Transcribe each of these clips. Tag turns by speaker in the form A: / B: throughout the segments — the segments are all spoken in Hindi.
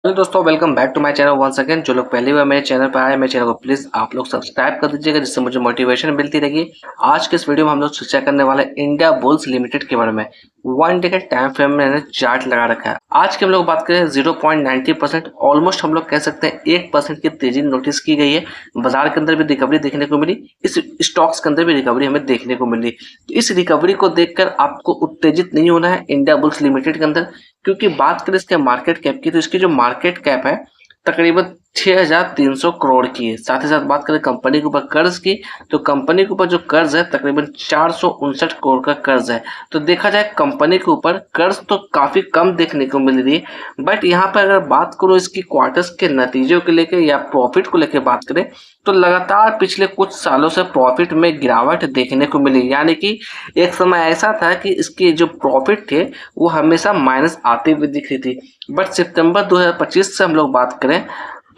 A: हेलो दोस्तों, welcome back to my channel once again. जो लोग पहली बार मेरे चैनल पर आए हैं, मेरे चैनल को प्लीज आप लोग सब्सक्राइब कर दीजिएगा, जिससे मुझे मोटिवेशन मिलती रहेगी। आज के इस वीडियो में हम लोग चर्चा करने वाले हैं इंडिया बुल्स लिमिटेड के बारे में। वन डे के टाइम फ्रेम में मैंने चार्ट लगा रखा है। आज के हम लोग बात करें 0.90%, ऑलमोस्ट हम लोग कह सकते हैं 1% की तेजी नोटिस की गई है। बाजार के अंदर भी रिकवरी देखने को मिली, इस स्टॉक्स के अंदर भी रिकवरी हमें देखने को मिली। तो इस रिकवरी को देखकर आपको उत्तेजित नहीं होना है इंडिया बुल्स लिमिटेड के अंदर, क्योंकि बात करें इसके मार्केट कैप की तो इसकी जो मार्केट कैप है तकरीबन 6,300 करोड़ की है। साथ ही साथ बात करें कंपनी के ऊपर कर्ज की तो कंपनी के ऊपर जो कर्ज है तकरीबन 459 करोड़ का कर्ज है। तो देखा जाए कंपनी के ऊपर कर्ज तो काफी कम देखने को मिल रही है। बट यहाँ पर अगर बात करूँ इसकी क्वार्टर्स के नतीजों को लेकर या प्रॉफिट को लेकर बात करें तो लगातार पिछले कुछ सालों से प्रॉफिट में गिरावट देखने को मिली। यानी कि एक समय ऐसा था कि इसके जो प्रॉफिट थे वो हमेशा माइनस आती हुई दिख रही थी। बट सितंबर 2025 से हम लोग बात करें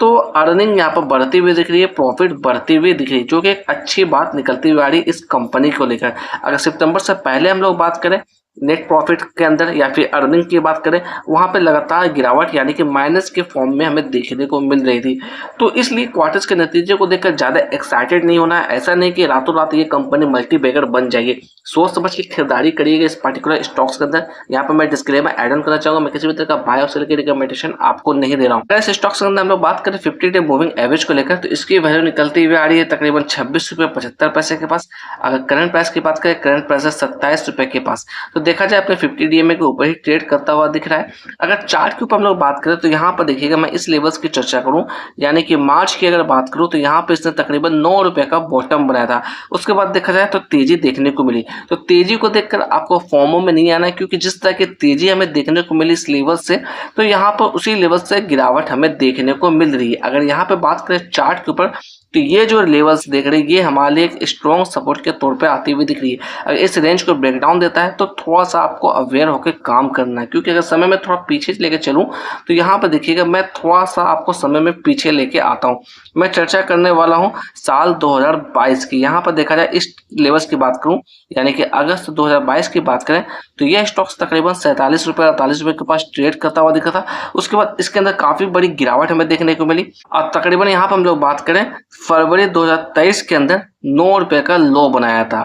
A: तो अर्निंग यहाँ पर बढ़ती हुई दिख रही है, प्रॉफिट बढ़ती हुई दिख रही है, जो कि एक अच्छी बात निकलती हुई आ रही है इस कंपनी को लेकर। अगर सितंबर से पहले हम लोग बात करें नेट प्रॉफिट के अंदर या फिर अर्निंग की बात करें, वहां पे लगातार गिरावट यानी कि माइनस के फॉर्म में हमें देखने को मिल रही थी। तो इसलिए क्वार्टर्स के नतीजे को देखकर ज्यादा एक्साइटेड नहीं होना है। ऐसा नहीं कि रातों रात ये कंपनी मल्टी बैगर बन जाएगी। सोच समझ के खरीदारी करिएगा इस पर्टिकुलर स्टॉक्स के अंदर। यहाँ पर मैं डिस्क्लेमर ऐड ऑन करना चाहूंगा, मैं किसी भी तरह का बाय और सेल की रिकमेंडेशन आपको नहीं दे रहा हूँ। इस स्टॉक्स के अंदर हम लोग बात करें 50 डे मूविंग एवरेज को लेकर तो इसकी वैल्यू निकलती हुई आ रही है तकरीबन 26 रुपये 75 पैसे के पास। अगर करंट प्राइस की बात करें, करंट प्राइस है 27 रुपए के पास। तो देखा जाए अपने 50 डीएमए के ऊपर ही ट्रेड करता हुआ दिख रहा है। अगर चार्ट के ऊपर हम लोग बात करें तो यहाँ पर देखिएगा, मैं इस लेवल्स की चर्चा करूं यानी कि मार्च की अगर बात करूं तो यहाँ पे इसने तकरीबन 9 रुपए का बॉटम बनाया था। उसके बाद देखा जाए तो तेजी देखने को मिली। तो तेजी को देखकर आपको फॉर्मो में नहीं आना है, क्योंकि जिस तरह की तेजी हमें देखने को मिली इस लेवल से तो यहाँ पर उसी लेवल से गिरावट हमें देखने को मिल रही है। अगर यहाँ पे बात करें चार्ट के ऊपर तो ये जो लेवल्स देख रहे हैं ये हमारे लिए एक स्ट्रॉन्ग सपोर्ट के तौर पे आती हुई दिख रही है। अगर इस रेंज को ब्रेक डाउन देता है तो थोड़ा सा आपको अवेयर होकर काम करना है, क्योंकि अगर समय में थोड़ा पीछे लेके चलूं तो यहाँ पर देखिएगा मैं थोड़ा सा आपको समय में पीछे लेके आता हूँ। मैं चर्चा करने वाला हूँ साल 2022 की। यहाँ पर देखा जाए इस लेवल्स की बात करूँ यानी कि अगस्त 2022 की बात करें तो यह स्टॉक्स तकरीबन 47 रुपये 48 रुपये के पास ट्रेड करता हुआ दिखा था। उसके बाद इसके अंदर काफी बड़ी गिरावट हमें देखने को मिली और तकरीबन यहाँ पर हम लोग बात करें फरवरी 2023 के अंदर 9 रुपए का लो बनाया था।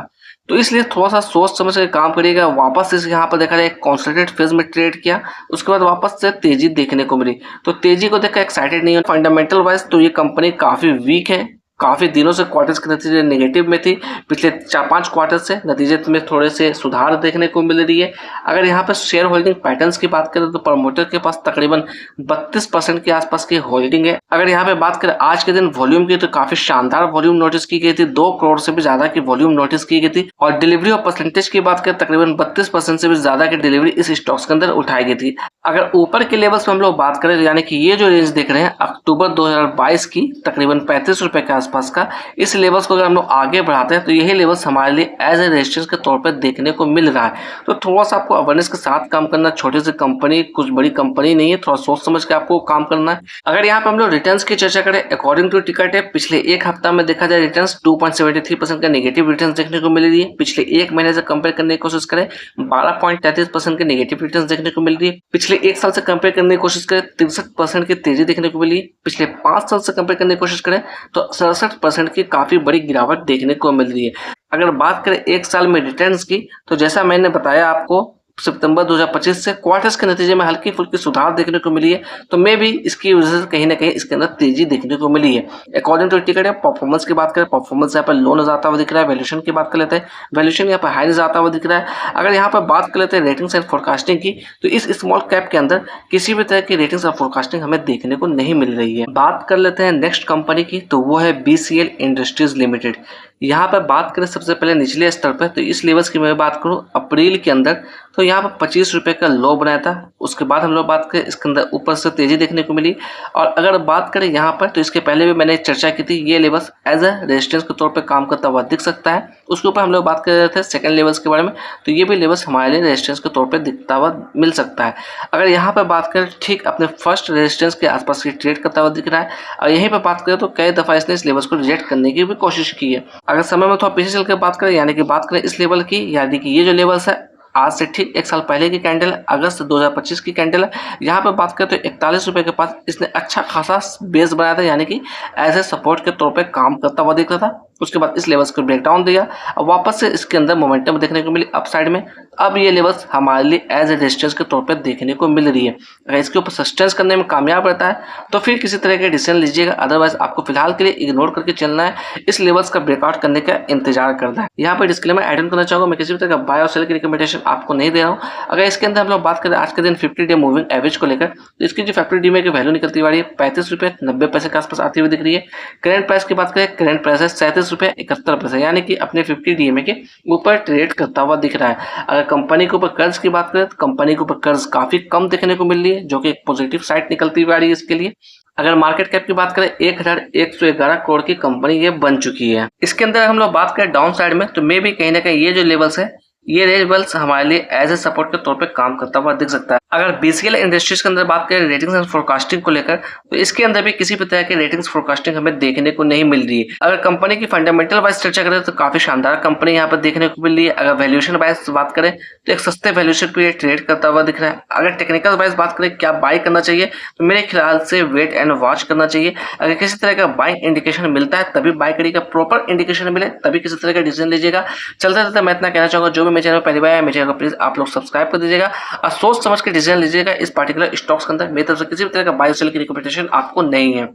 A: तो इसलिए थोड़ा सा सोच समझ के काम करिएगा। वापस इस यहाँ पर देखा जाए कॉन्संट्रेट फेज में ट्रेड किया, उसके बाद वापस से तेजी देखने को मिली। तो तेजी को देखकर एक्साइटेड नहीं हो। फंडामेंटल वाइज तो ये कंपनी काफी वीक है, काफी दिनों से क्वार्टर्स के नतीजे नेगेटिव में थी। पिछले 4-5 क्वार्टर से नतीजे में थोड़े से सुधार देखने को मिल रही है। अगर यहाँ पर शेयर होल्डिंग पैटर्न्स की बात करें तो प्रमोटर के पास तकरीबन 32% के आसपास की होल्डिंग है। अगर यहाँ पे बात करें आज के दिन वॉल्यूम की तो काफी शानदार वॉल्यूम नोटिस की गई थी, 2 करोड़ से भी ज्यादा की वॉल्यूम नोटिस की गई थी। और डिलीवरी और परसेंटेज की बात करें तकरीबन 32% से भी ज्यादा की डिलीवरी इस स्टॉक्स के अंदर उठाई गई थी। अगर ऊपर के लेवल्स में हम लोग बात करें यानी कि ये जो रेंज देख रहे हैं अक्टूबर 2022 की तकरीबन 35 रुपए के आसपास का, इस लेवल्स को अगर हम लोग आगे बढ़ाते हैं तो यही लेवल्स हमारे लिए एज ए रेजिस्टेंस के तौर पर देखने को मिल रहा है। तो थोड़ा सा आपको अवेयरनेस के साथ काम करना। छोटी सी कंपनी कुछ बड़ी कंपनी नहीं है, थोड़ा सोच समझ के आपको काम करना है। अगर यहाँ पे हम लोग रिटर्न्स की चर्चा करें अकॉर्डिंग टू टिकट है, पिछले एक हफ्ता में देखा जाए रिटर्न्स 2.73% का नेगेटिव रिटर्न देखने को मिल रही है। पिछले एक महीने से कंपेयर करने की कोशिश करें 12.33% के नेगेटिव रिटर्न देखने को मिल रही है। पिछले एक साल से कंपेयर करने की कोशिश करें 63% की तेजी देखने को मिली। पिछले 5 साल से कंपेयर करने की कोशिश करें तो 67% की काफी बड़ी गिरावट देखने को मिल रही है। अगर बात करें एक साल में रिटर्न्स की तो जैसा मैंने बताया आपको सितंबर 2025 से क्वार्टर्स के नतीजे में हल्की फुल्की सुधार देखने को मिली है। तो मे भी इसकी वजह से कहीं ना कहीं इसके अंदर तेजी देखने को मिली है। अकॉर्डिंग टू टिकट है परफॉर्मेंस की बात करें, परफॉर्मेंस यहाँ पर लो नजर आता हुआ दिख रहा है। वैल्यूएशन की बात कर लेते हैं, वैल्यूएशन यहाँ पर हाई नजर आता हुआ दिख रहा है। अगर यहाँ पर बात कर लेते हैं रेटिंग्स एंड फोरकास्टिंग की तो इस स्मॉल कैप के अंदर किसी भी तरह की रेटिंग्स और फोरकास्टिंग हमें देखने को नहीं मिल रही है। बात कर लेते हैं नेक्स्ट कंपनी की तो वो है BCL इंडस्ट्रीज लिमिटेड। यहाँ पर बात करें सबसे पहले निचले स्तर पर तो इस लेवल्स की मैं बात करूँ अप्रैल के अंदर तो यहाँ पर 25 रुपए का लो बनाया था। उसके बाद हम लोग बात करें इसके अंदर ऊपर से तेजी देखने को मिली। और अगर बात करें यहाँ पर तो इसके पहले भी मैंने चर्चा की थी, ये लेवल्स एज ए रेजिस्टेंस के तौर पे काम करता हुआ दिख सकता है। उसके ऊपर हम लोग बात कर रहे थे सेकंड लेवल्स के बारे में, तो ये भी लेवल्स हमारे लिए रेजिस्टेंस के तौर पे दिखता हुआ मिल सकता है। अगर यहाँ पर बात करें ठीक अपने फर्स्ट रेजिस्टेंस के आसपास की ट्रेड करता हुआ दिख रहा है। और यहीं पर बात करें तो कई दफा इसने इस लेवल्स को रिजेक्ट करने की भी कोशिश की है। अगर समय में थोड़ा पीछे चल कर बात करें यानी कि बात करें इस लेवल की यानी कि ये जो लेवल्स है आज से ठीक 1 साल पहले की कैंडल है, अगस्त 2025 की कैंडल है। यहाँ पे बात करें तो 41 रुपये के पास इसने अच्छा खासा बेस बनाया था, यानी कि एज ए सपोर्ट के तौर पे काम करता हुआ दिख रहा था। उसके बाद इस लेवल्स को ब्रेक डाउन दिया, अब वापस से इसके अंदर मोमेंटम देखने को मिली अप साइड में। अब ये लेवल्स हमारे लिए एज ए रेजिस्टेंस के तौर पे देखने को मिल रही है। अगर इसके ऊपर सस्टेंस करने में कामयाब रहता है तो फिर किसी तरह के डिसीजन लीजिएगा, अदरवाइज आपको फिलहाल के लिए इग्नोर करके चलना है, इस लेवल्स का ब्रेकआउट करने का इंतजार करना है। यहाँ पर डिस्क्लेमर ऐड ऑन करना चाहूंगा, मैं किसी भी तरह का बाय और सेल की रिकमेंडेशन आपको नहीं दे रहा हूँ। अगर इसके अंदर हम लोग बात करें आज के दिन 50 डे मूविंग एवरेज को लेकर, तो इसकी जो 50 डे में की वैल्यू निकलती हुई है 35 रुपये 90 पैसे के आसपास आती हुई दिख रही है। करंट प्राइस की बात करें, करंट प्राइस है 37 रुपये 71 पैसे, यानी कि अपने 50 डीएमए के ऊपर ट्रेड करता हुआ दिख रहा है। अगर कंपनी के ऊपर कर्ज की बात करें तो कंपनी के ऊपर कर्ज काफी कम देखने को मिल रही है, जो कि एक पॉजिटिव साइड निकलती हुई आ रही है इसके लिए। अगर मार्केट कैप की बात करें 1111 करोड़ की कंपनी ये बन चुकी है। इसके अंदर हम लोग बात करें डाउन साइड में, तो मे भी कहीं ना कहीं ये जो लेवल्स है, ये लेवल्स हमारे लिए एज ए सपोर्ट के तौर पे काम करता हुआ दिख सकता है। अगर बीसीएल इंडस्ट्रीज के अंदर बात करें रेटिंग्स एंड फोरकास्टिंग को लेकर, तो इसके अंदर भी किसी भी तरह के रेटिंग्स फोरकास्टिंग हमें देखने को नहीं मिल रही है। अगर कंपनी की फंडामेंटल वाइज चर्चा करें तो काफी शानदार कंपनी यहाँ पर देखने को मिल रही है। अगर वैल्यूएशन वाइज बात करें तो एक सस्ते वैल्यूएशन पे ट्रेड करता हुआ दिख रहा है। अगर टेक्निकल वाइज बात करें क्या बाय करना चाहिए, तो मेरे ख्याल से वेट एंड वॉच करना चाहिए। अगर किसी तरह का बाइंग इंडिकेशन मिलता है तभी बाय करिएगा, प्रॉपर इंडिकेशन मिले तभी किसी तरह का डिसीजन लीजिएगा। चलते चलते मैं इतना कहना चाहूंगा, जो भी मेरे चैनल पहली बार है मेरे चैनल को प्लीज आप लोग सब्सक्राइब कर दीजिएगा और सोच समझ के डिसीजन लीजिएगा। इस पार्टिकुलर स्टॉक्स के अंदर मेरी तरफ से किसी भी तरह का बाय सेल की रिकमेंडेशन आपको नहीं है।